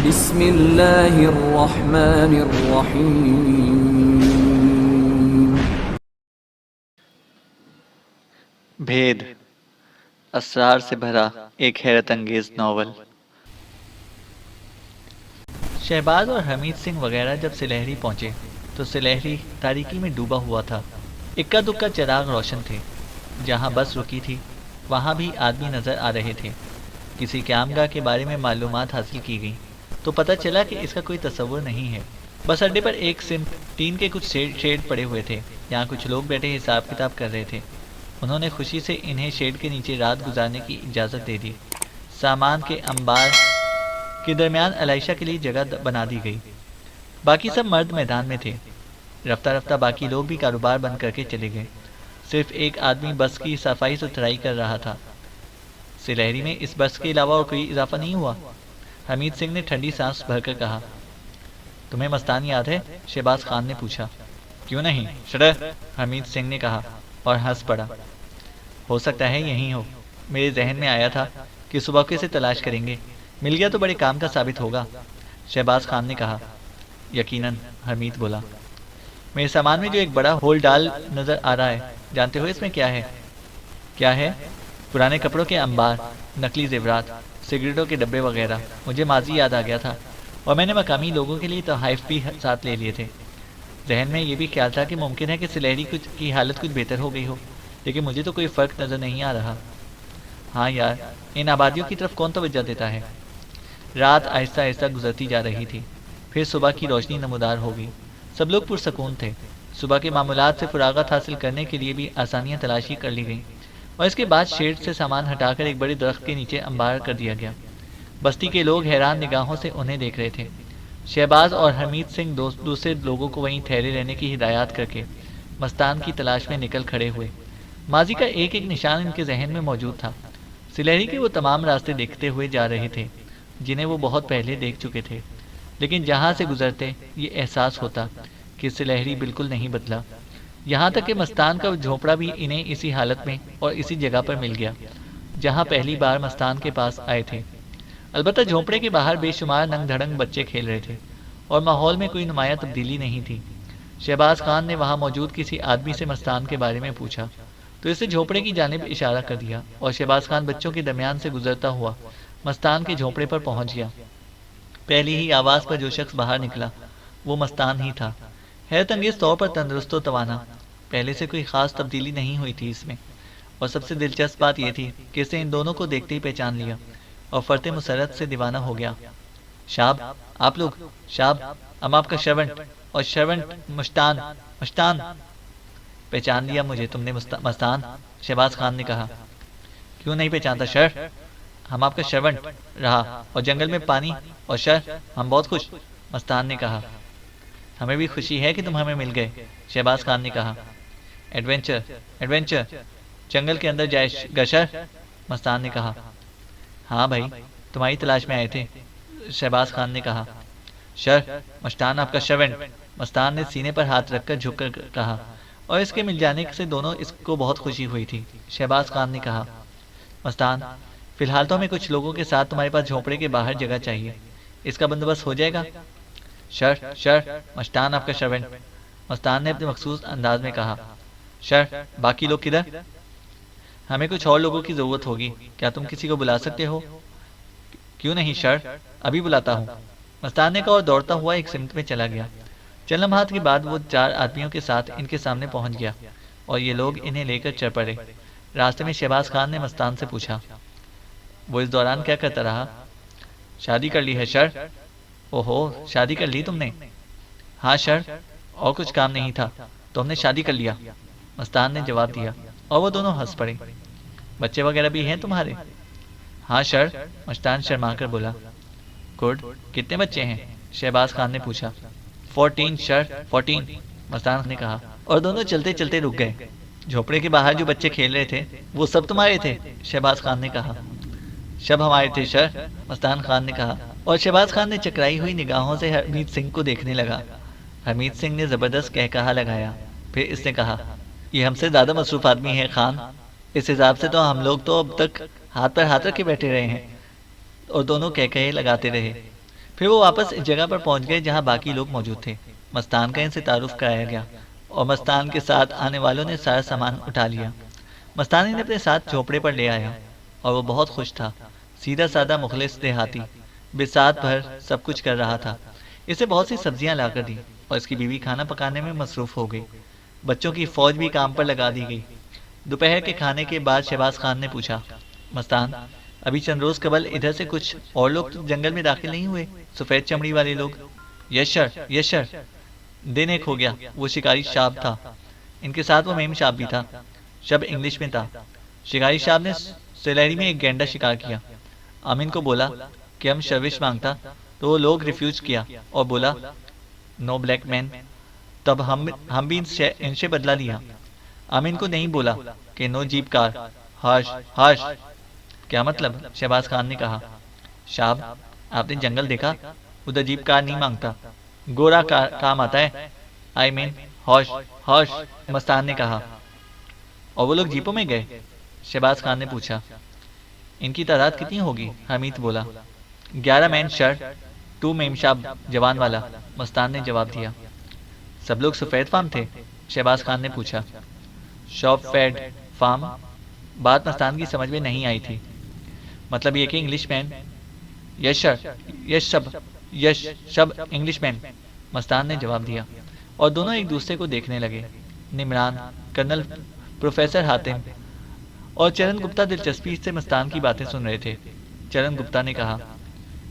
بسم اللہ الرحمن الرحیم۔ بھید، اسرار سے بھرا ایک حیرت انگیز ناول۔ شہباز اور حمید سنگھ وغیرہ جب سلہری پہنچے تو سلہری تاریکی میں ڈوبا ہوا تھا۔ اکا دکا چراغ روشن تھے۔ جہاں بس رکی تھی وہاں بھی آدمی نظر آ رہے تھے۔ کسی قیامگاہ کے بارے میں معلومات حاصل کی گئی تو پتہ چلا کہ اس کا کوئی تصور نہیں ہے۔ بس اڈے پر ایک سمت ٹین کے کچھ شیڈ پڑے ہوئے تھے۔ یہاں کچھ لوگ بیٹھے حساب کتاب کر رہے تھے۔ انہوں نے خوشی سے انہیں شیڈ کے نیچے رات گزارنے کی اجازت دے دی۔ سامان کے انبار کے درمیان علیشہ کے لیے جگہ بنا دی گئی۔ باقی سب مرد میدان میں تھے۔ رفتہ رفتہ باقی لوگ بھی کاروبار بند کر کے چلے گئے۔ صرف ایک آدمی بس کی صفائی ستھرائی کر رہا تھا۔ سلہری میں اس بس کے علاوہ اور کوئی اضافہ نہیں ہوا؟ حمید سنگھ نے ٹھنڈی سانس بھر کر کہا۔ تمہیں مستان یاد ہے؟ شہباز خان نے پوچھا۔ کیوں نہیں، شرح، حمید سنگھ نے کہا اور ہنس پڑا۔ ہو سکتا ہے یہیں ہو۔ میرے ذہن میں آیا تھا کہ صبح کو اسے تلاش کریں گے، مل گیا تو بڑے کام کا ثابت ہوگا۔ شہباز خان نے کہا۔ یقیناً، حمید بولا۔ میرے سامان میں جو ایک بڑا ہول ڈال نظر آ رہا ہے، جانتے ہو اس میں کیا ہے؟ کیا ہے؟ پرانے کپڑوں کے انبار، نقلی زیورات، سگریٹوں کے ڈبے وغیرہ۔ مجھے ماضی یاد آ گیا تھا اور میں نے مقامی لوگوں کے لیے تحائف بھی ساتھ لے لیے تھے۔ ذہن میں یہ بھی خیال تھا کہ ممکن ہے کہ سلہری کی حالت کچھ بہتر ہو گئی ہو، لیکن مجھے تو کوئی فرق نظر نہیں آ رہا۔ ہاں یار، ان آبادیوں کی طرف کون توجہ دیتا ہے؟ رات آہستہ آہستہ گزرتی جا رہی تھی۔ پھر صبح کی روشنی نمودار ہو گئی۔ سب لوگ پرسکون تھے۔ صبح کے معمولات سے فراغت حاصل کرنے کے لیے بھی آسانیاں تلاشی کر لی گئیں اور اس کے بعد شیڈ سے سامان ہٹا کر ایک بڑے درخت کے نیچے انبار کر دیا گیا۔ بستی کے لوگ حیران نگاہوں سے انہیں دیکھ رہے تھے۔ شہباز اور حمید سنگھ دوسرے لوگوں کو وہیں ٹھہرے رہنے کی ہدایات کر کے مستان کی تلاش میں نکل کھڑے ہوئے۔ ماضی کا ایک ایک نشان ان کے ذہن میں موجود تھا۔ سلہری کے وہ تمام راستے دیکھتے ہوئے جا رہے تھے جنہیں وہ بہت پہلے دیکھ چکے تھے، لیکن جہاں سے گزرتے یہ احساس ہوتا کہ سلہری بالکل نہیں بدلا۔ یہاں تک کہ مستان کا جھونپڑا بھی انہیں اسی حالت میں اور اسی جگہ پر مل گیا جہاں پہلی بار مستان کے پاس آئے تھے۔ البتہ جھونپڑے کے باہر بے شمار ننگ دھڑنگ بچے کھیل رہے تھے اور ماحول میں کوئی نمایاں تبدیلی نہیں تھی۔ شہباز خان نے وہاں موجود کسی آدمی سے مستان کے بارے میں پوچھا تو اسے جھونپڑے کی جانب اشارہ کر دیا اور شہباز خان بچوں کے درمیان سے گزرتا ہوا مستان کے جھونپڑے پر پہنچ گیا۔ پہلی ہی آواز پر جو شخص باہر نکلا وہ مستان ہی تھا، حیرت انگیز طور پر تندرست و توانا۔ پہلے سے کوئی خاص تبدیلی نہیں ہوئی تھی اس میں، اور سب سے دلچسپ بات یہ تھی کہ اسے ان دونوں کو دیکھتے ہی پہچان لیا اور فرط مسرت سے دیوانہ ہو گیا۔ شاب، آپ لوگ، شاب، ہم آپ کا شرونٹ اور شرونٹ مشتان، مشتان۔ پہچان لیا مجھے تم نے مستان؟ شہباز خان نے کہا۔ کیوں نہیں پہچانتا شر؟ ہم آپ کا شرونٹ رہا اور جنگل میں پانی اور شر، ہم بہت خوش، مستان نے کہا۔ ہمیں بھی خوشی ہے کہ تم ہمیں مل گئے، شہباز خان نے کہا۔ ایڈونچر، ایڈونچر، جنگل کے اندر جائے گا شر، مستان نے کہا۔ ہاں بھائی، تمہاری تلاش میں آئے تھے، شہباز خان نے کہا۔ شر، مشتان آپ کا شرونٹ، مستان نے سینے پر ہاتھ رکھ کر جھک کر کہا، اور اس کے مل جانے سے دونوں اس کو بہت خوشی ہوئی تھی۔ شہباز خان نے کہا۔ مستان، فی الحال تو ہمیں کچھ لوگوں کے ساتھ تمہارے پاس جھونپڑے کے باہر جگہ چاہیے، اس کا بندوبست ہو جائے گا؟ شر، شر، مشتان آپ کا شرونٹ، مستان نے اپنے مخصوص انداز میں کہا۔ شر، باقی لوگ کدھر؟ ہمیں کچھ اور لوگوں کی ضرورت ہوگی، کیا تم کسی کو بلا سکتے ہو؟ کیوں نہیں شر، ابھی بلاتا ہوں، مستان نے کہا اور دوڑتا ہوا ایک سمت میں چلا گیا۔ چند لمحات کے بعد وہ 4 آدمیوں کے ساتھ ان کے سامنے پہنچ گیا اور یہ لوگ انہیں لے کر چل پڑے۔ راستے میں شہباز خان نے مستان سے پوچھا، وہ اس دوران کیا کرتا رہا؟ شادی کر لی ہے شر؟ اوہو، شادی کر لی تم نے؟ ہاں شر، اور کچھ کام نہیں تھا تو ہم نے شادی کر لیا، مستان نے جواب دیا، اور وہ دونوں ہنس پڑے۔ بچے وغیرہ بھی ہیں تمہارے؟ ہاں شر، مستان شرما کر بولا۔ گڈ، کتنے بچے ہیں؟ شہباز خان نے پوچھا۔ 14 شر، 14، مستان نے کہا، اور دونوں چلتے چلتے رک گئے۔ جھوپڑے کے باہر جو بچے کھیل رہے تھے وہ سب تمہارے تھے؟ شہباز خان نے کہا۔ سب ہمارے تھے شر، مستان خان نے کہا، اور شہباز خان نے چکرائی ہوئی نگاہوں سے حمید سنگھ کو دیکھنے لگا۔ حمید سنگھ نے زبردست کہکہا لگایا، پھر اس نے کہا، یہ ہم سے زیادہ مصروف آدمی ہے خان، اس حساب سے تو ہم لوگ تو اب تک ہاتھ پر ہاتھ رکھ کے بیٹھے رہے ہیں۔ اور دونوں کہکہے لگاتے رہے۔ پھر وہ واپس اس جگہ پر پہنچ گئے جہاں باقی لوگ موجود تھے۔ مستان کا ان سے تعارف کرایا گیا اور مستان کے ساتھ آنے والوں نے سارا سامان اٹھا لیا۔ مستان انہیں اپنے ساتھ جھوپڑے پر لے آیا اور وہ بہت خوش تھا۔ سیدھا سادہ مخلص دیہاتی بساط بھر سب کچھ کر رہا تھا۔ اسے بہت سی سبزیاں لا کر دی اور اس کی بیوی کھانا پکانے میں مصروف ہو گئی۔ بچوں کی فوج بھی کام پر لگا دی گئی۔ دوپہر کے کھانے کے بعد شہباز خان نے پوچھا، مستان، ابھی چند روز قبل ادھر سے کچھ اور لوگ تو جنگل میں داخل نہیں ہوئے؟ سفید چمڑی والے لوگ؟ یشر یشر، دن ایک ہو گیا۔ وہ شکاری شاب تھا، ان کے ساتھ وہ میم شاب بھی تھا۔ شب انگلش میں تھا۔ شکاری شاب نے سلیری میں ایک گینڈا شکار کیا۔ امین کو بولا کہ ہم شروش مانگتا تو وہ لوگ ریفیوز کیا اور بولا نو بلیک مین۔ تب ہم بھی ان سے بدلہ لیا۔ امین کو نہیں بولا کہ no jeep car. Harsh harsh. کیا مطلب؟ شہباز خان نے کہا۔ شاب، آپ نے جنگل دیکھا؟ ادھر جیپ کار نہیں مانگتا، گورا کام آتا ہے۔ آئی مین ہارش ہارش، مستان نے کہا۔ اور وہ لوگ جیپوں میں گئے؟ شہباز خان نے پوچھا۔ ان کی تعداد کتنی ہوگی؟ حمید بولا۔ 11 مین شر، 2 میم شاب جوان والا، مستان نے جواب دیا۔ سب لوگ سفید فارم تھے؟ شہباز خان نے پوچھا۔ شاپ فیڈ فارم؟ بات مستان کی سمجھ میں نہیں آئی تھی۔ مطلب یہ کہ انگلش مین؟ یش شب انگلش مین، مستان نے جواب دیا، اور دونوں ایک دوسرے کو دیکھنے لگے۔ نمران، کرنل، پروفیسر حاتم اور چرن گپتا دلچسپی سے مستان کی باتیں سن رہے تھے۔ چرن گپتا نے کہا،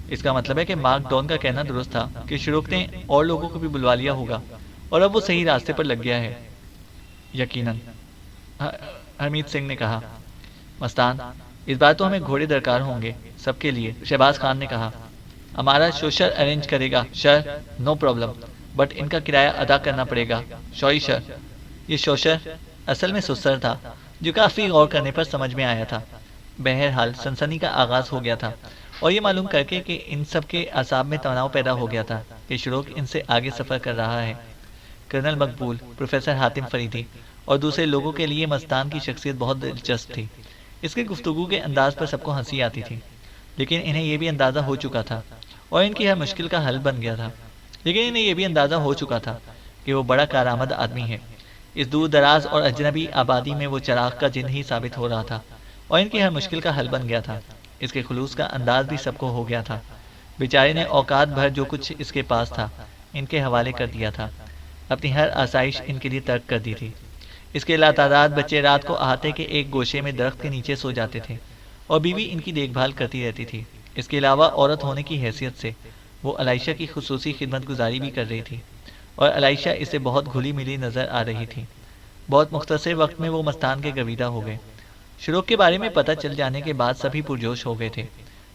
اس کا مطلب ہے کہ مارک ڈون کا کہنا درست تھا کہ شروق نے اور لوگوں کو بھی بلوا لیا ہوگا اور اب وہ صحیح راستے پر لگ گیا ہے۔ یقیناً، حمید سنگھ نے کہا۔ مستان، اس بار تو ہمیں گھوڑے درکار ہوں گے سب کے لیے، شہباز خان نے کہا۔ ہمارا شوشر ارینج کرے گا شر، نو پرابلم، بٹ ان کا کرایہ ادا کرنا پڑے گا۔ شوری شر۔ یہ شوشر اصل میں سسر تھا جو کافی غور کرنے پر سمجھ میں آیا تھا۔ بہرحال سنسنی کا آغاز ہو گیا تھا اور یہ معلوم کر کے کہ ان سب کے اعصاب میں تناؤ پیدا ہو گیا تھا کہ شروق ان سے آگے سفر کر رہا ہے۔ کرنل مقبول، پروفیسر حاتم فریدی اور دوسرے لوگوں کے لیے مستان کی شخصیت بہت دلچسپ تھی۔ اس کے گفتگو کے انداز پر سب کو ہنسی آتی تھی، لیکن انہیں یہ بھی اندازہ ہو چکا تھا اور ان کی ہر مشکل کا حل بن گیا تھا۔ لیکن انہیں یہ بھی اندازہ ہو چکا تھا کہ وہ بڑا کارآمد آدمی ہے۔ اس دور دراز اور اجنبی آبادی میں وہ چراغ کا جن ہی ثابت ہو رہا تھا اور ان کی ہر مشکل کا حل بن گیا تھا۔ اس کے خلوص کا انداز بھی سب کو ہو گیا تھا۔ بیچارے نے اوقات بھر جو کچھ اس کے پاس تھا ان کے حوالے کر دیا تھا، اپنی ہر آسائش ان کے لیے ترک کر دی تھی۔ اس کے لاتعداد بچے رات کو احاطے کے ایک گوشے میں درخت کے نیچے سو جاتے تھے اور بیوی ان کی دیکھ بھال کرتی رہتی تھی۔ اس کے علاوہ عورت ہونے کی حیثیت سے وہ عائشہ کی خصوصی خدمت گزاری بھی کر رہی تھی اور عائشہ اسے بہت گھلی ملی نظر آ رہی تھی۔ بہت مختصر وقت میں وہ مستان کے گویدہ ہو گئے۔ شروق کے بارے میں پتہ چل جانے کے بعد سبھی پرجوش ہو گئے تھے۔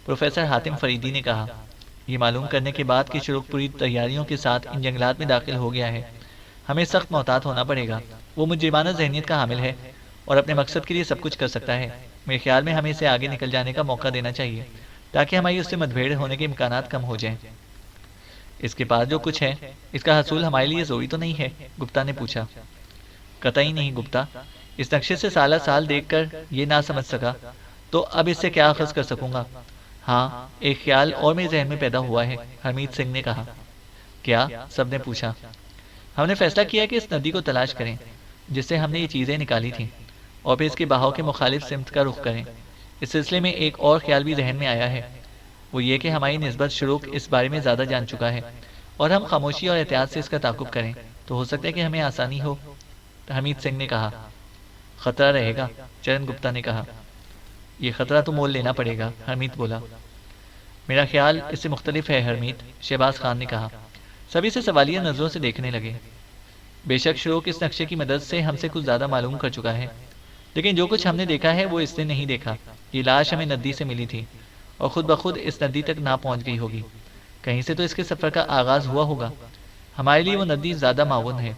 پروفیسر حاتم فریدی نے کہا، یہ معلوم کرنے کے بعد کہ شروق پوری تیاریوں کے ساتھ ان جنگلات میں داخل ہو گیا ہے، ہمیں سخت محتاط ہونا پڑے گا۔ وہ مجرمانہ ذہنیت کا حامل ہے اور اپنے مقصد کے لیے سب کچھ کر سکتا ہے۔ میرے خیال میں ہمیں اسے آگے نکل جانے کا موقع دینا چاہیے تاکہ ہماری اس سے متبھیڑ ہونے کے امکانات کم ہو جائیں۔ اس کے پاس جو کچھ ہے اس کا حصول ہمارے لیے ضروری تو نہیں ہے؟ گپتا نے پوچھا۔ قطعی نہیں گپتا، اس نقشے سے سالہ سال دیکھ کر یہ نہ سمجھ سکا تو اب اس سے کیا اخذ کر سکوں گا؟ ہاں، ایک خیال اور میرے ذہن میں پیدا ہوا ہے، حمید سنگھ نے کہا۔ کیا؟ سب نے پوچھا۔ ہم نے فیصلہ کیا کہ اس ندی کو تلاش کریں جس سے ہم نے یہ چیزیں نکالی تھیں اور پھر اس کے بہاؤ کے مخالف سمت کا رخ کریں۔ اس سلسلے میں ایک اور خیال بھی ذہن میں آیا ہے، وہ یہ کہ ہماری نسبت شروق اس بارے میں زیادہ جان چکا ہے اور ہم خاموشی اور احتیاط سے اس کا تعاقب کریں تو ہو سکتا ہے کہ ہمیں آسانی ہو۔ حمید سنگھ نے کہا۔ خطرہ رہے گا، چرن گپتا نے کہا۔ یہ خطرہ تو مول لینا پڑے گا، حمید بولا۔ میرا خیال اس سے مختلف ہے حمید، شہباز خان نے کہا۔ سبھی سے سوالیہ نظروں سے دیکھنے لگے۔ بے شک شروق اس نقشے کی مدد سے ہم سے کچھ زیادہ معلوم کر چکا ہے، لیکن جو کچھ ہم نے دیکھا ہے وہ اس نے نہیں دیکھا۔ یہ لاش ہمیں ندی سے ملی تھی اور خود بخود اس ندی تک نہ پہنچ گئی ہوگی، کہیں سے تو اس کے سفر کا آغاز ہوا ہوگا۔ ہمارے لیے وہ ندی زیادہ معاون ہے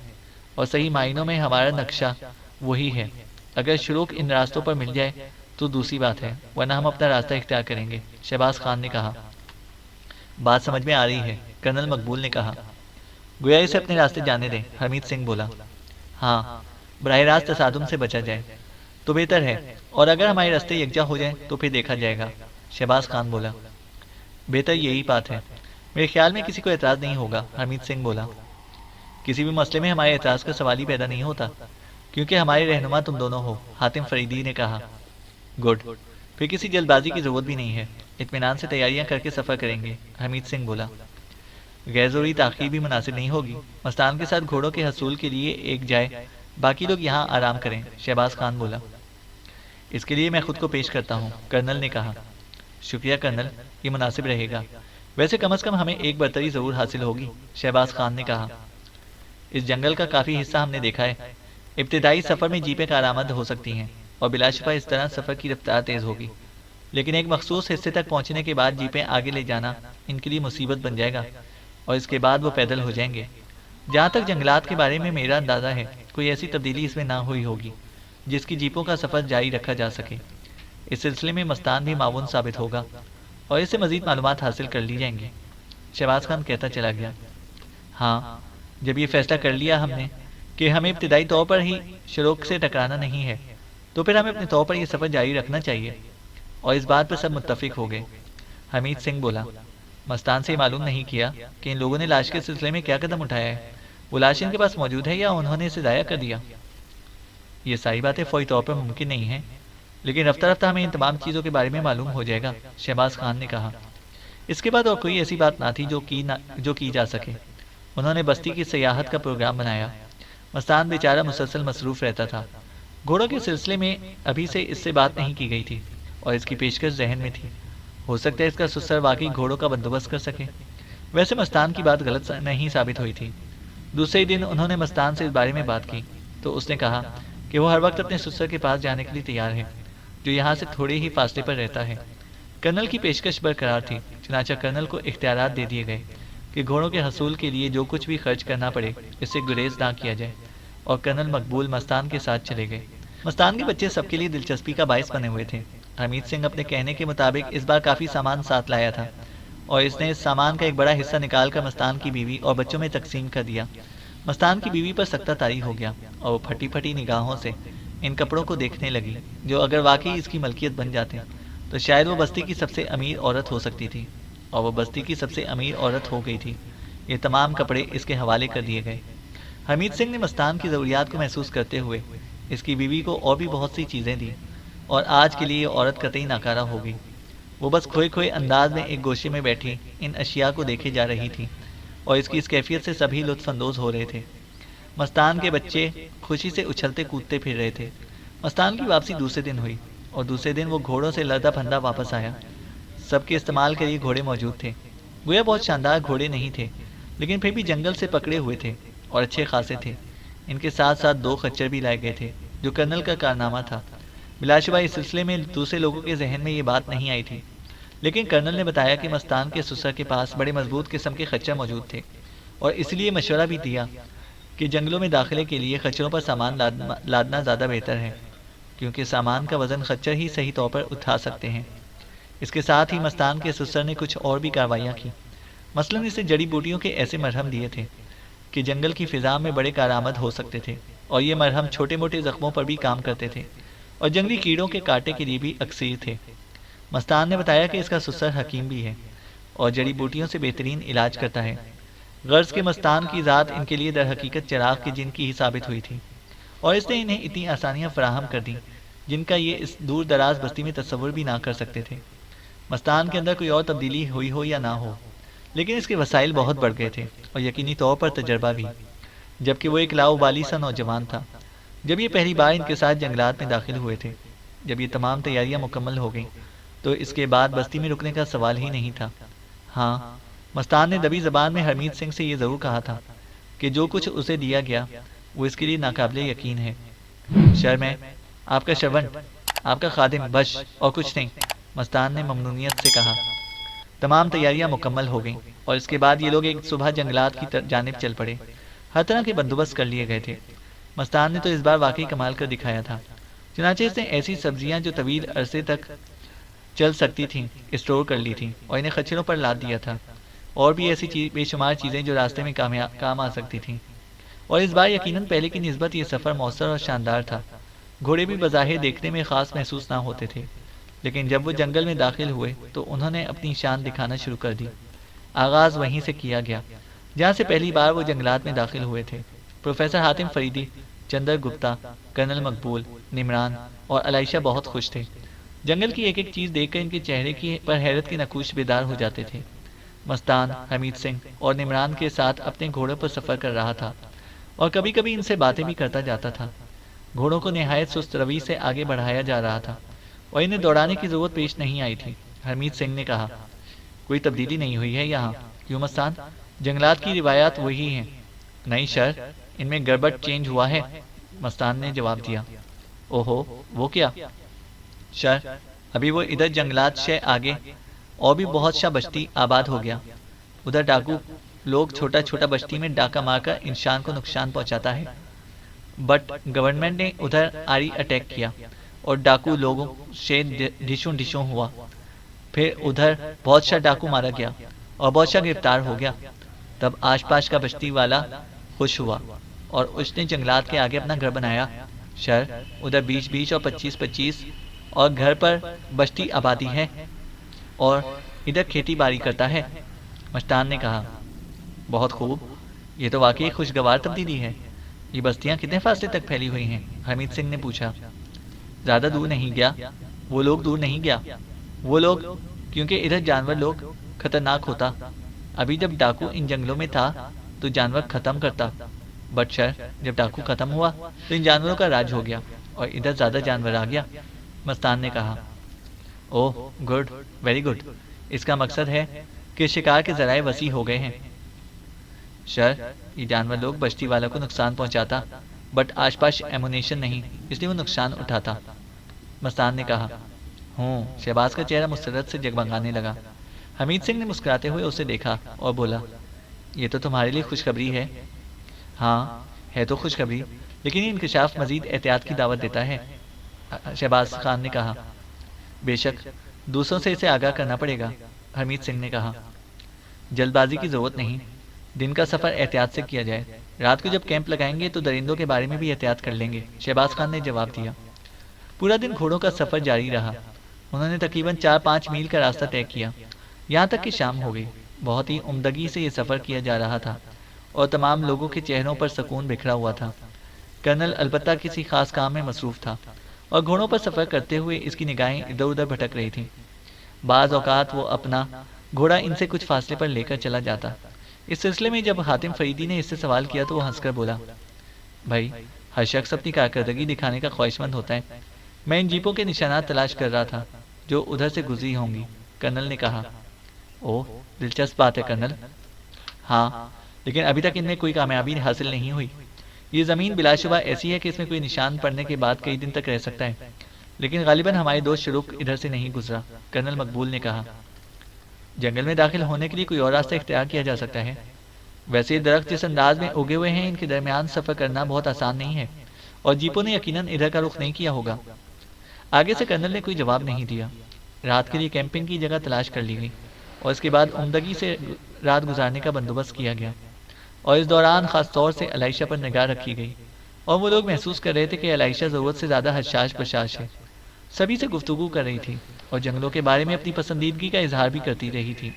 اور صحیح معنوں میں ہمارا نقشہ وہی ہے۔ اگر شروق ان راستوں پر مل جائے تو دوسری بات ہے، ورنہ ہم اپنا راستہ اختیار کریں گے، شہباز خان نے کہا۔ بات سمجھ میں آ رہی ہے، کرنل مقبول نے کہا۔ گویا اسے اپنے راستے جانے دیں، حمید سنگھ بولا۔ ہاں، براہ راست تصادم سے بچا جائے تو بہتر ہے، اور اگر ہمارے راستے یکجا ہو جائیں تو پھر دیکھا جائے گا، شہباز خان بولا۔ بہتر یہی بات ہے، میرے خیال میں کسی کو اعتراض نہیں ہوگا، حمید سنگھ بولا۔ کسی بھی مسئلے میں ہمارے اعتراض کا سوال ہی پیدا نہیں ہوتا، کیونکہ ہمارے رہنما تم دونوں ہو، حاتم فریدی نے کہا۔ گڈ، پھر کسی جلد بازی کی ضرورت بھی نہیں ہے، اطمینان سے تیاریاں کر کے سفر کریں گے، حمید سنگھ بولا۔ غیر ضروری تاخیر بھی مناسب نہیں ہوگی، مستان کے ساتھ گھوڑوں کے حصول کے لیے ایک جائے، باقی لوگ یہاں آرام کریں، شہباز خان بولا۔ اس کے لیے میں خود کو پیش کرتا ہوں، کرنل نے کہا۔ شکریہ کرنل، یہ مناسب رہے گا، ویسے کم از کم ہمیں ایک برتری ضرور حاصل ہوگی، شہباز خان نے کہا۔ اس جنگل کا کافی حصہ ہم نے دیکھا ہے، ابتدائی سفر میں جیپیں کارآمد ہو سکتی ہیں اور بلا شبہ اس طرح سفر کی رفتار تیز ہوگی، لیکن ایک مخصوص حصے تک پہنچنے کے بعد جیپیں آگے لے جانا ان کے لیے مصیبت بن جائے گا، اور اس کے بعد وہ پیدل ہو جائیں گے۔ جہاں تک جنگلات کے بارے میں میرا اندازہ ہے، کوئی ایسی تبدیلی اس میں نہ ہوئی ہوگی جس کی جیپوں کا سفر جاری رکھا جا سکے۔ اس سلسلے میں مستان بھی معاون ثابت ہوگا اور اس سے مزید معلومات حاصل کر لی جائیں گی، شہباز خان کہتا چلا گیا۔ ہاں، جب یہ فیصلہ کر لیا ہم نے کہ ہمیں ابتدائی طور پر ہی شروق سے ٹکرانا نہیں ہے، تو پھر ہمیں اپنے طور پر یہ سفر جاری رکھنا چاہیے، اور اس بات پر سب متفق ہو گئے، حمید سنگھ بولا۔ مستان سے یہ معلوم نہیں کیا کہ ان لوگوں نے لاش کے سلسلے میں کیا قدم اٹھایا ہے، وہ لاش ان کے پاس موجود ہے یا انہوں نے اسے ضائع کر دیا؟ یہ ساری باتیں فوری طور پر ممکن نہیں ہیں، لیکن رفتہ رفتہ ہمیں ان تمام چیزوں کے بارے میں معلوم ہو جائے گا، شہباز خان نے کہا۔ اس کے بعد اور کوئی ایسی بات نہ تھی جو کی جا سکے۔ انہوں نے بستی کی سیاحت کا پروگرام بنایا۔ مستان بیچارہ مسلسل مصروف رہتا تھا۔ گھوڑوں کے سلسلے میں ابھی سے اس سے بات نہیں کی گئی تھی اور اس کی پیشکش ذہن میں تھی۔ ہو سکتا ہے اس کا سسر واقعی گھوڑوں کا بندوبست کر سکے۔ ویسے مستان کی بات غلط نہیں ثابت ہوئی تھی۔ دوسرے دن انہوں نے مستان سے اس بارے میں بات کی تو اس نے کہا کہ وہ ہر وقت اپنے سسر کے پاس جانے کے لیے تیار ہے، جو یہاں سے تھوڑے ہی فاصلے پر رہتا ہے۔ کرنل کی پیشکش برقرار تھی، چنانچہ کرنل کو اختیارات دے دیے گئے کہ گھوڑوں کے حصول کے لیے جو کچھ بھی خرچ کرنا پڑے اس سے گریز نہ کیا جائے، اور کرنل مقبول مستان کے ساتھ چلے گئے۔ مستان کے بچے سب کے لیے دلچسپی کا باعث بنے ہوئے تھے۔ حمید سنگھ اپنے کہنے کے مطابق اس بار کافی سامان ساتھ لایا تھا، اور اس نے اس سامان کا ایک بڑا حصہ نکال کر مستان کی بیوی اور بچوں میں تقسیم کر دیا۔ مستان کی بیوی پر سختہ طاری ہو گیا اور وہ پھٹی پھٹی نگاہوں سے ان کپڑوں کو دیکھنے لگی، جو اگر واقعی اس کی ملکیت بن جاتے تو شاید وہ بستی کی سب سے امیر عورت ہو سکتی تھی، اور وہ بستی کی سب سے امیر عورت ہو گئی تھی۔ یہ تمام کپڑے اس کے حوالے کر دیے گئے۔ حمید سنگھ نے مستان کی ضروریات کو محسوس کرتے ہوئے اس کی بیوی کو اور بھی بہت سی چیزیں دی، اور آج کے لیے یہ عورت قطعی ناکارہ ہو گئی۔ وہ بس کھوئے کھوئے انداز میں ایک گوشے میں بیٹھی ان اشیاء کو دیکھے جا رہی تھی، اور اس کی اس کیفیت سے سبھی لطف اندوز ہو رہے تھے۔ مستان کے بچے خوشی سے اچھلتے کودتے پھر رہے تھے۔ مستان کی واپسی دوسرے دن ہوئی، اور دوسرے دن وہ گھوڑوں سے لردہ پھندہ واپس آیا۔ سب کے استعمال کے لیے گھوڑے موجود تھے۔ گویا بہت شاندار گھوڑے نہیں تھے، لیکن پھر بھی جنگل سے پکڑے ہوئے تھے اور اچھے خاصے تھے۔ ان کے ساتھ ساتھ 2 خچر بھی لائے گئے تھے، جو کرنل کا کارنامہ تھا۔ بلا شبہ اس سلسلے میں دوسرے لوگوں کے ذہن میں یہ بات نہیں آئی تھی، لیکن کرنل نے بتایا کہ مستان کے سسر کے پاس بڑے مضبوط قسم کے خچر موجود تھے، اور اس لیے مشورہ بھی دیا کہ جنگلوں میں داخلے کے لیے خچروں پر سامان لادنا زیادہ بہتر ہے، کیونکہ سامان کا وزن خچر ہی صحیح طور پر اٹھا سکتے ہیں۔ اس کے ساتھ ہی مستان کے سسر نے کچھ اور بھی کارروائیاں کی۔ مثلاً اسے جڑی بوٹیوں کے ایسے مرہم دیے تھے کہ جنگل کی فضا میں بڑے کارآمد ہو سکتے تھے، اور یہ مرہم چھوٹے موٹے زخموں پر بھی کام کرتے تھے اور جنگلی کیڑوں کے کاٹے کے لیے بھی اکثیر تھے۔ مستان نے بتایا کہ اس کا سسر حکیم بھی ہے اور جڑی بوٹیوں سے بہترین علاج کرتا ہے۔ غرض کے مستان کی ذات ان کے لیے در حقیقت چراغ کی جن کی ہی ثابت ہوئی تھی، اور اس نے انہیں اتنی آسانیاں فراہم کر دیں جن کا یہ اس دور دراز بستی میں تصور بھی نہ کر سکتے تھے۔ مستان کے اندر کوئی اور تبدیلی ہوئی ہو یا نہ ہو، لیکن اس کے وسائل بہت بڑھ گئے تھے اور یقینی طور پر تجربہ بھی، جبکہ وہ ایک لاؤبالی سا نوجوان تھا۔ جب یہ پہلی بار ان کے ساتھ جنگلات میں داخل ہوئے تھے، جب یہ تمام تیاریاں مکمل ہو گئیں، تو اس کے بعد بستی میں رکنے کا سوال ہی نہیں تھا۔ ہاں، مستان نے دبی زبان میں حمید سنگھ سے یہ ضرور کہا تھا کہ جو کچھ اسے دیا گیا وہ اس کے لیے ناقابل یقین ہے۔ شرم ہے، آپ کا سرونٹ، آپ کا خادم، بش اور کچھ نہیں، مستان نے ممنونیت سے کہا۔ تمام تیاریاں مکمل ہو گئیں اور اس کے بعد یہ لوگ ایک صبح جنگلات کی جانب چل پڑے۔ ہر طرح کے بندوبست کر لیے گئے تھے۔ مستان نے تو اس بار واقعی کمال کر دکھایا تھا۔ چنانچہ اس نے ایسی سبزیاں جو طویل عرصے تک چل سکتی تھیں اسٹور کر لی تھیں اور انہیں خچروں پر لاد دیا تھا، اور بھی ایسی بے شمار چیزیں جو راستے میں کام آ سکتی تھیں۔ اور اس بار یقیناً پہلے کی نسبت یہ سفر مؤثر اور شاندار تھا۔ گھوڑے بھی بظاہر دیکھنے میں خاص محسوس نہ ہوتے تھے، لیکن جب وہ جنگل میں داخل ہوئے تو انہوں نے اپنی شان دکھانا شروع کر دی۔ آغاز وہیں سے کیا گیا جہاں سے پہلی بار وہ جنگلات میں داخل ہوئے تھے۔ پروفیسر حاتم فریدی، چندر گپتا، کرنل مقبول، نمران اور علیشہ بہت خوش تھے۔ جنگل کی ایک ایک چیز دیکھ کر ان کے چہرے پر حیرت کے نقوش بیدار ہو جاتے تھے۔ مستان حمید سنگھ اور نمران کے ساتھ اپنے گھوڑوں پر سفر کر رہا تھا اور کبھی کبھی ان سے باتیں بھی کرتا جاتا تھا۔ گھوڑوں کو نہایت سست روی سے آگے بڑھایا جا رہا تھا اور انہیں دوڑانے کی ضرورت پیش نہیں آئی تھی۔ حمید سنگھ نے کہا، کوئی تبدیلی نہیں ہوئی ہے یہاں، کیوں مستان؟ جنگلات کی روایات وہی ہیں۔ نہیں سر، ان میں گڑبڑ چینج ہوا ہے، مستان نے جواب دیا۔ اوہو، وہ کیا؟ سر، ابھی وہ ادھر جنگلات سے آگے اور بھی بہت سا بستی آباد ہو گیا۔ ادھر ڈاکو لوگ چھوٹا چھوٹا بستی میں ڈاکہ مار کر انسان کو نقصان پہنچاتا ہے، بٹ گورنمنٹ نے ادھر آری اٹیک کیا اور ڈاکو لوگوں سے ڈھشوں ڈھشوں ہوا۔ پھر ادھر بہت سا ڈاکو مارا گیا اور بہت سا گرفتار ہو گیا۔ تب آس پاس کا بستی والا خوش ہوا اور اس نے جنگلات کے آگے اپنا گھر بنایا۔ سر، ادھر 20-20 اور 25-25 اور گھر پر بستی آبادی ہے اور ادھر کھیتی باڑی کرتا ہے، مستان نے کہا۔ بہت خوب، یہ تو واقعی خوشگوار تبدیلی ہے۔ یہ بستیاں کتنے فاصلے تک پھیلی ہوئی ہیں؟ حمید سنگھ نے پوچھا۔ زیادہ دور نہیں گیا، وہ لوگ دور نہیں گیا، وہ لوگ، کیونکہ ادھر جانور لوگ خطرناک ہوتا۔ ابھی جب ڈاکو ان جنگلوں میں تھا تو جانور ختم کرتا، بٹ سر جب ڈاکو ختم ہوا تو ان جانوروں کا راج ہو گیا اور ادھر زیادہ جانور آ گیا، مستان نے کہا۔ اوہ گڈ، ویری گڈ، اس کا مقصد ہے کہ شکار کے ذرائع وسیع ہو گئے ہیں۔ سر، یہ جانور لوگ بستی والوں کو نقصان پہنچاتا، بٹ آس پاس ایمونیشن نہیں، اس لیے وہ نقصان اٹھاتا، مستان نے کہا۔ شہباز کا چہرہ مسرت سے جگمگانے لگا۔ حمید سنگھ نے مسکراتے ہوئے اسے دیکھا اور بولا، یہ تو تمہارے لیے خوشخبری ہے۔ ہاں ہے تو خوشخبری، لیکن یہ انکشاف مزید احتیاط کی دعوت دیتا ہے، شہباز خان نے کہا۔ بے شک دوسروں سے اسے آگاہ کرنا پڑے گا، حمید سنگھ نے کہا۔ جلد بازی کی ضرورت نہیں، دن کا سفر احتیاط سے کیا جائے، رات کو جب کیمپ لگائیں گے تو درندوں کے بارے میں بھی احتیاط کر لیں گے، شہباز خان نے جواب دیا۔ پورا دن گھوڑوں کا سفر جاری رہا۔ انہوں نے تقریباً 4-5 میل کا راستہ طے کیا، یہاں تک کہ شام ہو گئی۔ بہت ہی عمدگی سے یہ سفر کیا جا رہا تھا اور تمام لوگوں کے چہروں پر سکون بکھرا ہوا تھا۔ کرنل البتہ کسی خاص کام میں مصروف تھا اور گھوڑوں پر سفر کرتے ہوئے اس کی نگاہیں ادھر ادھر بھٹک رہی تھیں۔ بعض اوقات وہ اپنا گھوڑا ان سے کچھ فاصلے پر لے کر چلا جاتا۔ اس سلسلے میں جب حاتم فریدی نے اس سے سوال کیا تو وہ ہنس کر بولا، بھائی ہر شخص اپنی کارکردگی دکھانے کا خواہشمند ہوتا ہے۔ میں ان جیپوں کے نشانات تلاش کر رہا تھا جو ادھر سے گزری ہوں گی، کرنل نے کہا۔ اوہ دلچسپ بات ہے کرنل۔ ہاں، لیکن ابھی تک ان میں کوئی کامیابی حاصل نہیں ہوئی۔ یہ زمین بلا شبہ ایسی ہے کہ اس میں کوئی نشان پڑنے کے بعد کئی دن تک رہ سکتا ہے، لیکن غالباً ہمارے دوست شروع ادھر سے نہیں گزرا، کرنل مقبول نے کہا۔ جنگل میں داخل ہونے کے لیے کوئی اور راستہ اختیار کیا جا سکتا ہے؟ ویسے یہ درخت جس انداز میں اگے ہوئے ہیں ان کے درمیان سفر کرنا بہت آسان نہیں ہے، اور جیپوں نے یقیناً ادھر کا رخ نہیں کیا ہوگا۔ آگے سے کرنل نے کوئی جواب نہیں دیا۔ رات کے لیے کیمپنگ کی جگہ تلاش کر لی گئی اور اس کے بعد عمدگی سے رات گزارنے کا بندوبست کیا گیا، اور اس دوران خاص طور سے علیشہ پر نگاہ رکھی گئی، اور وہ لوگ محسوس کر رہے تھے کہ علیشہ ضرورت سے زیادہ حشاش بشاش ہے۔ سبھی سے گفتگو کر رہی تھی اور جنگلوں کے بارے میں اپنی پسندیدگی کا اظہار بھی کرتی رہی تھی۔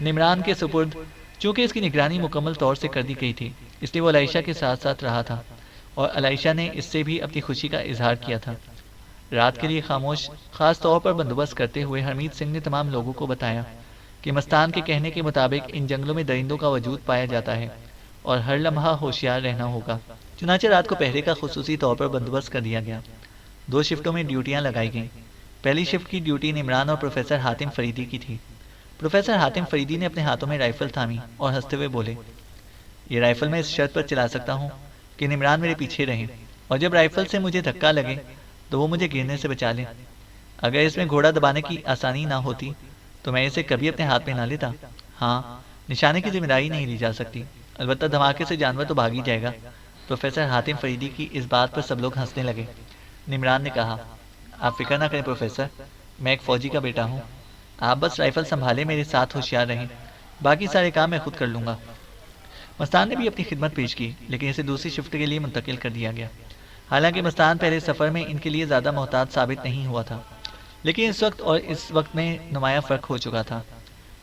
نمران کے سپرد چونکہ اس کی نگرانی مکمل طور سے کر دی گئی تھی، اس لیے وہ علیشہ کے ساتھ ساتھ رہا تھا، اور علیشہ نے اس سے بھی اپنی خوشی کا اظہار کیا تھا۔ رات کے لیے خاموش خاص طور پر بندوبست کرتے ہوئے حمید سنگھ نے تمام لوگوں کو بتایا کہ مستان کے کہنے کے مطابق ان جنگلوں میں درندوں کا وجود پایا جاتا ہے اور ہر لمحہ ہوشیار رہنا ہوگا۔ چنانچہ رات کو پہرے کا خصوصی طور پر بندوبست کر دیا گیا۔ 2 شفٹوں میں ڈیوٹیاں لگائی گئیں۔ پہلی شفٹ کی ڈیوٹی نمران اور پروفیسر حاتم فریدی کی تھی۔ پروفیسر حاتم فریدی نے اپنے ہاتھوں میں رائفل تھامی اور ہنستے ہوئے بولے، یہ رائفل میں اس شرط پر چلا سکتا ہوں کہ نمران میرے پیچھے رہیں، اور جب رائفل سے مجھے دھکا لگے تو وہ مجھے گرنے سے بچا لیں۔ اگر اس میں گھوڑا دبانے کی آسانی نہ ہوتی تو میں اسے کبھی اپنے ہاتھ میں نہ لیتا۔ ہاں، نشانے کی ذمہ داری نہیں لی جا سکتی، البتہ دھماکے سے جانور تو بھاگ ہی جائے گا۔ پروفیسر حاتم فریدی کی اس بات پر سب لوگ ہنسنے لگے۔ نمران نے کہا، آپ فکر نہ کریں پروفیسر، میں ایک فوجی کا بیٹا ہوں، آپ بس رائفل سنبھالے میرے ساتھ ہوشیار رہیں، باقی سارے کام میں خود کر لوں گا۔ مستان نے بھی اپنی خدمت پیش کی، لیکن اسے دوسری شفٹ کے لیے منتقل کر دیا گیا۔ حالانکہ مستان پہلے سفر میں ان کے لیے زیادہ محتاط ثابت نہیں ہوا تھا، لیکن اس وقت اور اس وقت میں نمایاں فرق ہو چکا تھا۔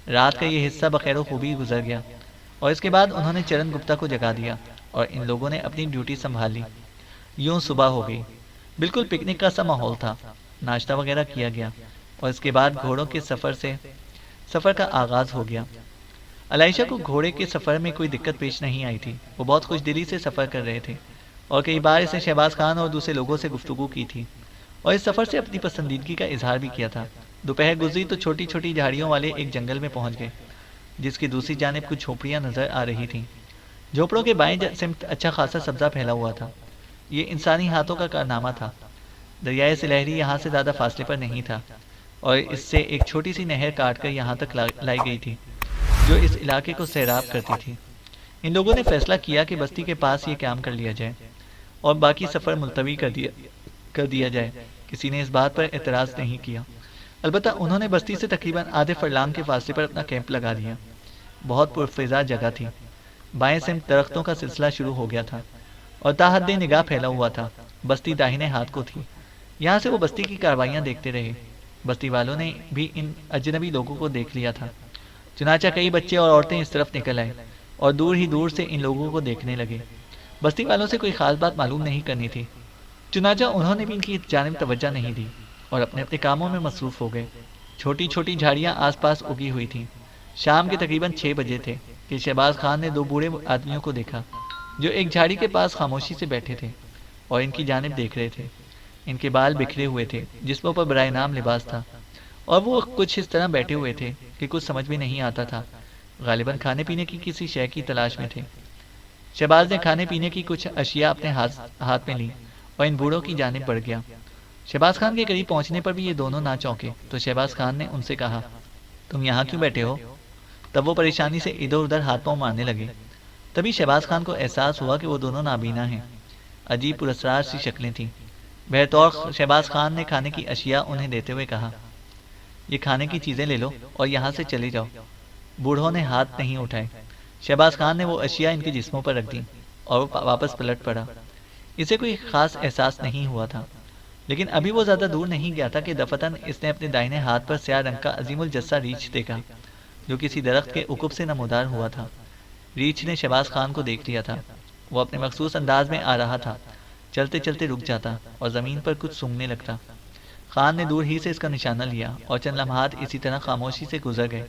رات کا یہ حصہ بخیر و خوبی گزر گیا اور اس کے بعد انہوں نے چرن گپتا کو جگا دیا اور ان لوگوں نے اپنی ڈیوٹی سنبھال لی۔ یوں صبح ہو گئی، بالکل پکنک کا سا ماحول تھا۔ ناشتہ وغیرہ کیا گیا اور اس کے بعد گھوڑوں کے سفر کا آغاز ہو گیا۔ علائشہ کو گھوڑے کے سفر میں کوئی دقت پیش نہیں آئی تھی، وہ بہت خوش دلی سے سفر کر رہے تھے اور کئی بار اسے شہباز خان اور دوسرے لوگوں سے گفتگو کی تھی اور اس سفر سے اپنی پسندیدگی کا اظہار بھی کیا تھا۔ دوپہر گزری تو چھوٹی چھوٹی جھاڑیوں والے ایک جنگل میں پہنچ گئے جس کی دوسری جانب کچھ جھوپڑیاں نظر آ رہی تھیں۔ جھوپڑوں کے بائیں سمت اچھا خاصا سبزہ پھیلا ہوا تھا۔ یہ انسانی ہاتھوں کا کارنامہ تھا۔ دریائے سلہری یہاں سے زیادہ فاصلے پر نہیں تھا اور اس سے ایک چھوٹی سی نہر کاٹ کر یہاں تک لائی گئی تھی جو اس علاقے کو سیراب کرتی تھی۔ ان لوگوں نے فیصلہ کیا کہ بستی کے پاس یہ قیام کر لیا جائے اور باقی سفر ملتوی کر دیا جائے۔ کسی نے اس بات پر اعتراض نہیں کیا، البتہ انہوں نے بستی سے تقریباً آدھے فرلانگ کے فاصلے پر اپنا کیمپ لگا دیا۔ بہت پرفضا جگہ تھی۔ بائیں سمت درختوں کا سلسلہ شروع ہو گیا تھا اور تا حد نگاہ پھیلا ہوا تھا۔ بستی داہنے ہاتھ کو تھی۔ یہاں سے وہ بستی کی کارروائیاں دیکھتے رہے۔ بستی والوں نے بھی ان اجنبی لوگوں کو دیکھ لیا تھا، چنانچہ کئی بچے اور عورتیں اس طرف نکل آئے اور دور ہی دور سے ان لوگوں کو دیکھنے لگے۔ بستی والوں سے کوئی خاص بات معلوم نہیں کرنی تھی، چنانچہ انہوں نے بھی ان کی جانب توجہ نہیں دی اور اپنے اپنے کاموں میں مصروف ہو گئے۔ چھوٹی چھوٹی جھاڑیاں آس پاس اگی ہوئی تھیں۔ شام کے تقریباً 6 بجے تھے کہ شہباز خان نے 2 بوڑھے آدمیوں کو دیکھا جو ایک جھاڑی کے پاس خاموشی سے بیٹھے تھے اور ان کی جانب دیکھ رہے تھے۔ ان کے بال بکھرے ہوئے تھے، جسموں پر برائے نام لباس تھا اور وہ کچھ اس طرح بیٹھے ہوئے تھے کہ کچھ سمجھ بھی نہیں آتا تھا۔ غالباً کھانے پینے کی کسی شے کی تلاش میں تھے۔ شہباز نے کھانے پینے کی کچھ اشیاء اپنے ہاتھ میں لی اور ان بوڑھوں کی جانب بڑھ گیا۔ شہباز خان کے قریب پہنچنے پر بھی یہ دونوں نہ چونکے تو شہباز خان نے ان سے کہا، تم یہاں کیوں بیٹھے ہو؟ تب وہ پریشانی سے ادھر ادھر ہاتھ پاؤں مارنے لگے۔ تبھی شہباز خان کو احساس ہوا کہ وہ دونوں نابینا ہیں۔ عجیب پراسرار سی شکلیں تھیں۔ بہرطور شہباز خان نے کھانے کی اشیاء انہیں دیتے ہوئے کہا، یہ کھانے کی چیزیں لے لو اور یہاں سے چلے جاؤ۔ بوڑھوں نے ہاتھ نہیں اٹھائے۔ شہباز خان نے وہ اشیاء ان کے جسموں پر رکھ دیں اور وہ واپس پلٹ پڑا۔ اسے کوئی خاص احساس نہیں ہوا تھا، لیکن ابھی وہ زیادہ دور نہیں گیا تھا کہ دفتن اس نے اپنے دائنے ہاتھ پر سیاہ رنگ کا عظیم الجثہ ریچھ دیکھا جو کسی درخت کے عقب سے نمودار ہوا تھا۔ ریچھ نے شہباز خان کو دیکھ لیا تھا۔ وہ اپنے مخصوص انداز میں آ رہا تھا، چلتے چلتے رک جاتا اور زمین پر کچھ سونگنے لگتا۔ خان نے دور ہی سے اس کا نشانہ لیا اور چند لمحات اسی طرح خاموشی سے گزر گئے۔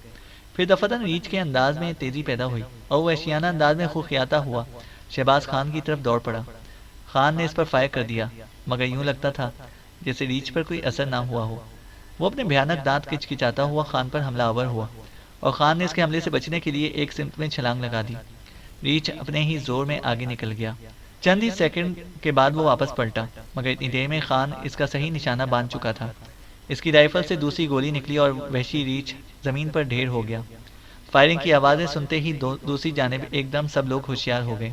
پھر دفتن ریچھ کے انداز میں تیزی پیدا ہوئی اور وہ وحشیانہ انداز میں خوخیاتا ہوا شہباز خان کی طرف دوڑ پڑا۔ خان نے اس پر فائر کر دیا، مگر یوں لگتا تھا جیسے ریچھ پر کوئی اثر نہ ہوا ہو۔ وہ اپنے بھیانک دانت کچکچاتا ہوا خان پر حملہ آور ہوا اور خان نے اس کے حملے سے بچنے کے لیے ایک سمت میں چھلانگ لگا دی۔ ریچھ اپنے ہی زور میں آگے نکل گیا۔ چند ہی سیکنڈ کے بعد وہ واپس پلٹا، مگر اتنی دیر میں خان اس کا صحیح نشانہ باندھ چکا تھا۔ اس کی رائفل سے دوسری گولی نکلی اور وحشی ریچھ زمین پر ڈھیر ہو گیا۔ فائرنگ کی آوازیں سنتے ہی دوسری جانب ایک دم سب لوگ ہوشیار ہو گئے۔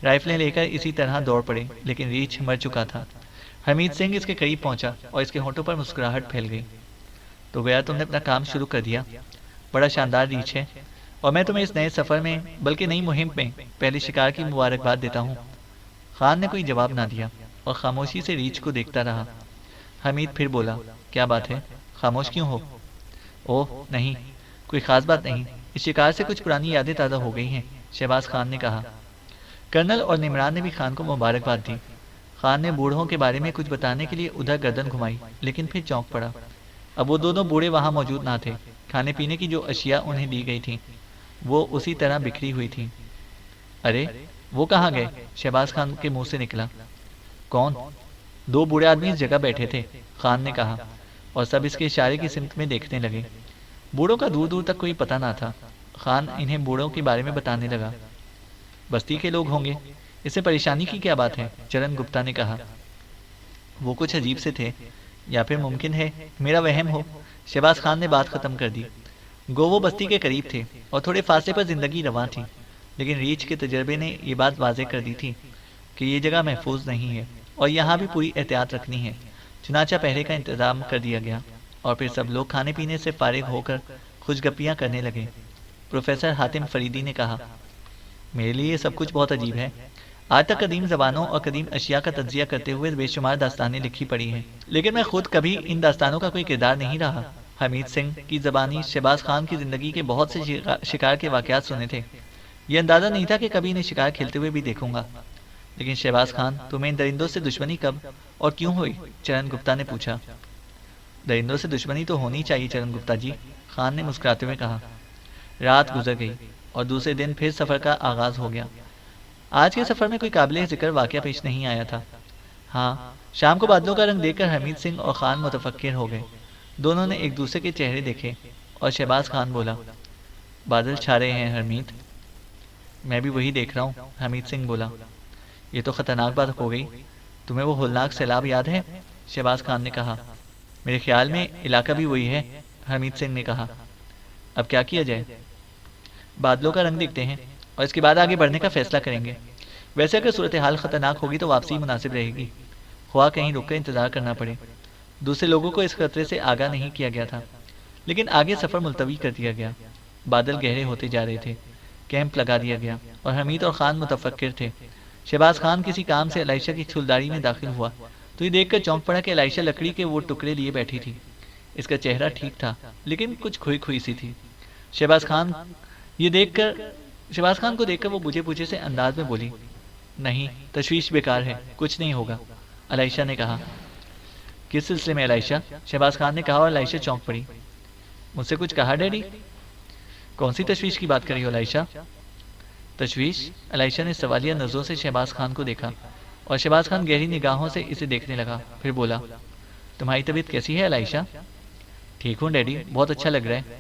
رائفلیں لے کر اسی طرح دوڑ پڑے، لیکن ریچھ مر چکا تھا۔ حمید سنگھ اس کے قریب پہنچا اور اس کے ہونٹوں پر مسکراہٹ پھیل گئی۔ تو گیا تم نے اپنا کام شروع کر دیا، بڑا شاندار ریچھ ہے، اور میں تمہیں اس نئے سفر میں بلکہ نئی مہم میں پہلے شکار کی مبارکباد دیتا ہوں۔ خان نے کوئی جواب نہ دیا اور خاموشی سے ریچھ کو دیکھتا رہا۔ حمید پھر بولا، کیا بات ہے، خاموش کیوں ہو؟ اوہ نہیں، کوئی خاص بات نہیں، اس شکار سے کچھ پرانی یادیں تازہ ہو گئی ہیں، شہباز خان نے کہا۔ کرنل اور نمران نے بھی خان کو مبارکباد دی۔ خان نے بوڑھوں کے بارے میں کچھ بتانے کے لیے ادھر گردن گھمائی، لیکن پھر چونک پڑا۔ اب وہ دونوں بوڑھے وہاں موجود نہ تھے۔ کھانے پینے کی جو اشیاء انہیں دی گئی تھیں وہ اسی طرح بکھری ہوئی تھیں۔ ارے وہ کہاں گئے؟ شہباز خان کے منہ سے نکلا۔ کون؟ 2 بوڑھے آدمی اس جگہ بیٹھے تھے، خان نے کہا، اور سب اس کے اشارے کی سمت میں دیکھنے لگے۔ بوڑھوں کا دور دور تک کوئی پتہ نہ تھا۔ خان انہیں بوڑھوں کے بارے میں بتانے لگا۔ بستی کے لوگ ہوں گے، اس سے پریشانی کی کیا بات ہے؟ چرن گپتا نے کہا۔ وہ کچھ عجیب سے تھے، یا پھر ممکن ہے میرا وہم ہو۔ شہباز خان نے بات ختم کر دی۔ گو وہ بستی کے قریب تھے اور تھوڑے فاصلے پر زندگی رواں تھی، لیکن ریچھ کے تجربے نے یہ بات واضح کر دی تھی کہ یہ جگہ محفوظ نہیں ہے اور یہاں بھی پوری احتیاط رکھنی ہے۔ چنانچہ پہرے کا انتظام کر دیا گیا اور پھر سب لوگ کھانے پینے سے فارغ ہو کر خوش گپیاں کرنے لگے۔ پروفیسر حاتم فریدی نے کہا، میرے لیے یہ سب کچھ بہت عجیب ہے۔ آج تک قدیم زبانوں اور قدیم اشیاء کا تجزیہ کرتے ہوئے بے شمار داستانیں لکھی پڑی ہیں، لیکن میں خود کبھی ان داستانوں کا کوئی کردار نہیں رہا۔ حمید سنگھ کی زبانی شہباز خان کی زندگی کے بہت سے شکار کے واقعات سنے تھے. یہ اندازہ نہیں تھا کہ کبھی انہیں شکار کھیلتے ہوئے بھی دیکھوں گا. لیکن شہباز خان، تمہیں ان درندوں سے دشمنی کب اور کیوں ہوئی؟ چرن گپتا نے پوچھا. درندوں سے دشمنی تو ہونی چاہیے چرن گپتا جی، خان نے مسکراتے ہوئے کہا. رات گزر گئی اور دوسرے دن پھر سفر کا آغاز ہو گیا. آج کے سفر میں کوئی قابل ذکر واقعہ پیش نہیں آیا تھا. ہاں، شام کو بادلوں کا رنگ دیکھ کر حمید سنگھ اور خان متفکر ہو گئے. دونوں نے ایک دوسرے کے چہرے دیکھے اور شہباز خان بولا، بادل چھا رہے ہیں حمید. میں بھی وہی دیکھ رہا ہوں، حمید سنگھ بولا. یہ تو خطرناک بات ہو گئی. تمہیں وہ ہولناک سیلاب یاد ہے؟ شہباز خان نے کہا. میرے خیال میں علاقہ بھی وہی ہے، حمید سنگھ نے کہا. اب کیا کیا جائے؟ بادلوں کا رنگ دیکھتے ہیں اور اس کے بعد آگے بڑھنے کا فیصلہ کریں گے. ویسے اگر صورتحال خطرناک ہوگی تو واپسی مناسب رہے گی، خواہ کہیں رک کر انتظار کرنا پڑے. دوسرے لوگوں کو اس خطرے سے آگاہ نہیں کیا گیا تھا، لیکن آگے سفر ملتوی کر دیا گیا. بادل گہرے ہوتے جا رہے تھے. کیمپ لگا دیا گیا اور حمید اور خان متفکر تھے. شہباز خان کسی کام سے عائشہ کی چھلداری میں داخل ہوا تو یہ دیکھ کر چونک پڑا کہ عائشہ لکڑی کے وہ ٹکڑے لیے بیٹھی تھی. اس کا چہرہ ٹھیک تھا لیکن کچھ کھوئی کھوئی سی تھی. شہباز خان کو دیکھ کر وہ بوجھے بوجھے سے انداز میں بولی، نہیں، تشویش بیکار ہے، کچھ نہیں ہوگا. عائشہ نے کہا. کس سلسلے میں عائشہ؟ شہباز خان نے کہا اور عائشہ چونک پڑی. مجھ سے کچھ کہا ڈیڈی؟ کون سی تشویش کی بات کر رہی ہو عائشہ؟ تشویش؟ عائشہ نے سوالیہ نظروں سے شہباز خان کو دیکھا اور شہباز خان گہری نگاہوں سے اسے دیکھنے لگا. پھر بولا، تمہاری طبیعت کیسی ہے عائشہ؟ ٹھیک ہوں ڈیڈی، بہت اچھا لگ رہا ہے.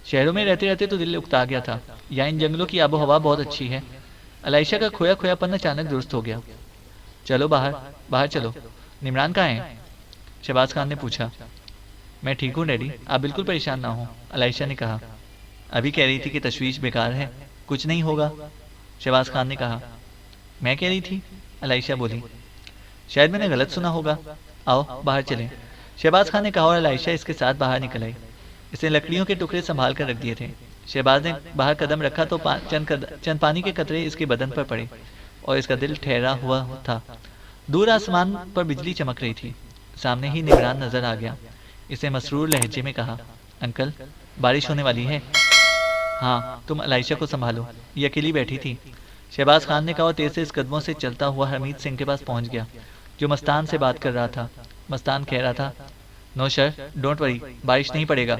شہروں میں رہتے رہتے تو دل اکتا گیا تھا. یہاں ان جنگلوں کی آب و ہوا بہت اچھی ہے. عائشہ کا کھویا کھویا پن اچانک درست ہو گیا. چلو باہر چلو. نمران کہاں ہے؟ شہباز خان نے پوچھا. میں ٹھیک ہوں ڈیڈی، آپ بالکل پریشان نہ ہوں، عائشہ نے کہا. ابھی کہہ رہی تھی کہ تشویش بیکار ہے، کچھ نہیں ہوگا، شہباز خان نے کہا. میں کہہ رہی تھی؟ عائشہ بولی. شاید میں نے غلط سنا ہوگا. آؤ باہر چلیں، شہباز خان نے کہا اور عائشہ اس کے ساتھ باہر نکل آئی. اس نے لکڑیوں کے ٹکڑے سنبھال کر رکھ دیے تھے. شہباز نے باہر قدم رکھا تو چند پانی کے قطرے اس کے بدن پر پڑے اور اس کا دل ٹھہرا ہوا تھا. دور آسمان پر بجلی چمک رہی تھی. سامنے ہی نگران نظر آ گیا. اس نے مسرور لہجے میں کہا، انکل بارش ہونے والی ہے. ہاں، تم عائشہ کو سنبھالو، یہ اکیلی بیٹھی تھی، شہباز خان نے کہا اور تیز تیز قدموں سے چلتا ہوا حمید سنگھ کے پاس پہنچ گیا جو مستان سے بات کر رہا تھا. مستان کہہ رہا تھا، نو سر، ڈونٹ وری، بارش نہیں پڑے گا.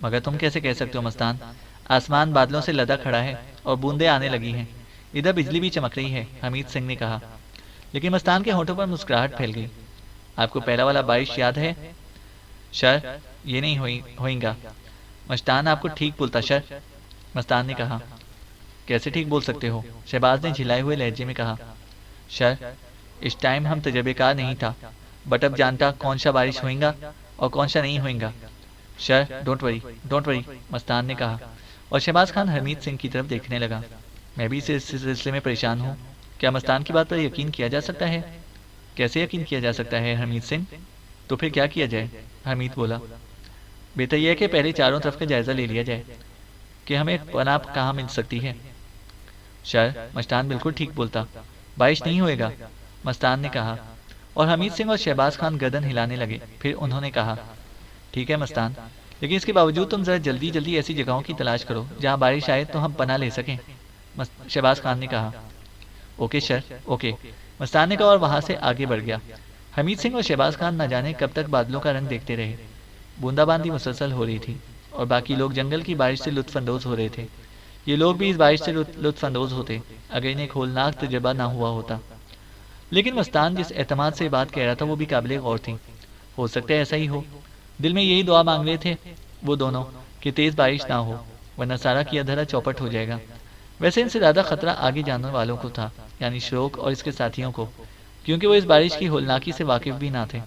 مگر تم کیسے کہہ سکتے ہو مستان؟ آسمان بادلوں سے لدا کھڑا ہے اور بوندیں آنے لگی ہیں. ادھر بجلی بھی چمک رہی ہے، حمید سنگھ نے کہا. لیکن مستان کے ہونٹوں پر مسکراہٹ پھیل گئی. آپ کو پہلا والا بارش یاد ہے؟ سر، یہ نہیں ہوئیں گا. مستان آپ کو ٹھیک بولتا سر، مستان نے کہا. کیسے ٹھیک بول سکتے ہو؟ شہباز نے جھلائے ہوئے لہجے میں کہا. سر، اس ٹائم ہم تجربے کار نہیں تھا، بٹ اب جانتا کون سا بارش ہوئیں گا اور کون سا نہیں ہوئیں گا. سر ڈونٹ وری، مستان نے کہا اور شہباز خان حمید سنگھ کی طرف دیکھنے لگا. میں بھی اس سلسلے میں پریشان ہوں. کیا مستان کی بات پر یقین کیا جا سکتا ہے؟ کیسے یقین کیا جا سکتا ہے حمید سنگھ؟ تو پھر کیا کیا جائے؟ حمید بولا. بہتر یہ ہے کہ پہلے چاروں طرف کا جائزہ لے لیا جائے کہ ہمیں پناہ کہاں مل سکتی ہے. سر، مستان بالکل ٹھیک بولتا، بارش نہیں ہوئے گا، مستان نے کہا اور حمید سنگھ اور شہباز خان گردن ہلانے لگے. پھر انہوں نے کہا، ٹھیک ہے مستان، لیکن اس کے باوجود تم ذرا جلدی ایسی جگہوں کی تلاش کرو جہاں بارش آئے تو ہم پناہ لے سکیں. شہباز خان نے کہا. اوکے سر، اوکے، مستان نے کہا اور وہاں سے آگے بڑھ گیا. حمید سنگھ اور شہباز خان نہ جانے کب تک بادلوں کا رنگ دیکھتے رہے. بوندا باندی مسلسل ہو رہی تھی اور باقی لوگ جنگل کی بارش سے لطف اندوز ہو رہے تھے. یہ لوگ بھی اس بارش سے لطف اندوز ہوتے اگر انہیں ایک ہولناک تجربہ نہ ہوا ہوتا. لیکن مستان جس اعتماد سے بات کہہ رہا تھا وہ بھی قابل غور تھی. ہو سکتا ہے ایسا ہی ہو. دل میں یہی دعا مانگ رہے تھے وہ دونوں کہ تیز بارش نہ ہو ورنہ سارا کیا دھرا چوپٹ ہو جائے گا. ویسے ان سے زیادہ خطرہ آگے جاننے والوں کو تھا، یعنی شوق اور اس کے ساتھیوں کو، کیونکہ وہ اس بارش کی ہولناکی سے واقف بھی نہ تھے.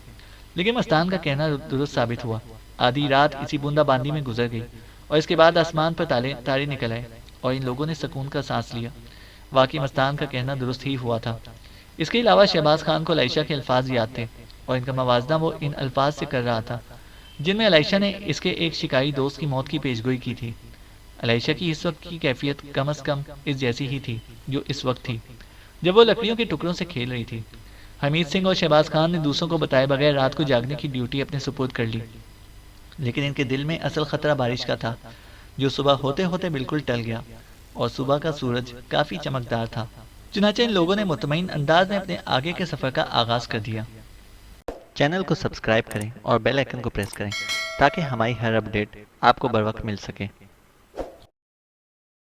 لیکن مستان کا کہنا درست ثابت ہوا. آدھی رات اسی بوندا باندی میں گزر گئی اور اس کے بعد آسمان پر تارے نکل آئے اور ان لوگوں نے سکون کا سانس لیا. واقعی مستان کا کہنا درست ہی ہوا تھا. اس کے علاوہ شہباز خان کو عائشہ کے الفاظ یاد تھے اور ان کا موازنہ وہ ان الفاظ سے کر رہا تھا جن میں عائشہ نے اس کے ایک شکاری دوست کی موت کی پیشگوئی کی تھی. عائشہ کی اس وقت کی کیفیت کم از کم اس جیسی ہی تھی جو اس وقت تھی جب وہ لکڑیوں کے ٹکڑوں سے کھیل رہی تھی. حمید سنگھ اور شہباز خان نے دوسروں کو بتائے بغیر رات کو جاگنے کی ڈیوٹی اپنے سپرد کر لی. لیکن ان کے دل میں اصل خطرہ بارش کا تھا، جو صبح ہوتے ہوتے بالکل ٹل گیا، اور صبح کا سورج کافی چمکدار تھا۔ چنانچہ ان لوگوں نے مطمئن انداز میں اپنے آگے کے سفر کا آغاز کر دیا۔ چینل کو سبسکرائب کریں اور بیل آئیکن کو پریس کریں تاکہ ہماری ہر اپڈیٹ آپ کو بر وقت مل سکے۔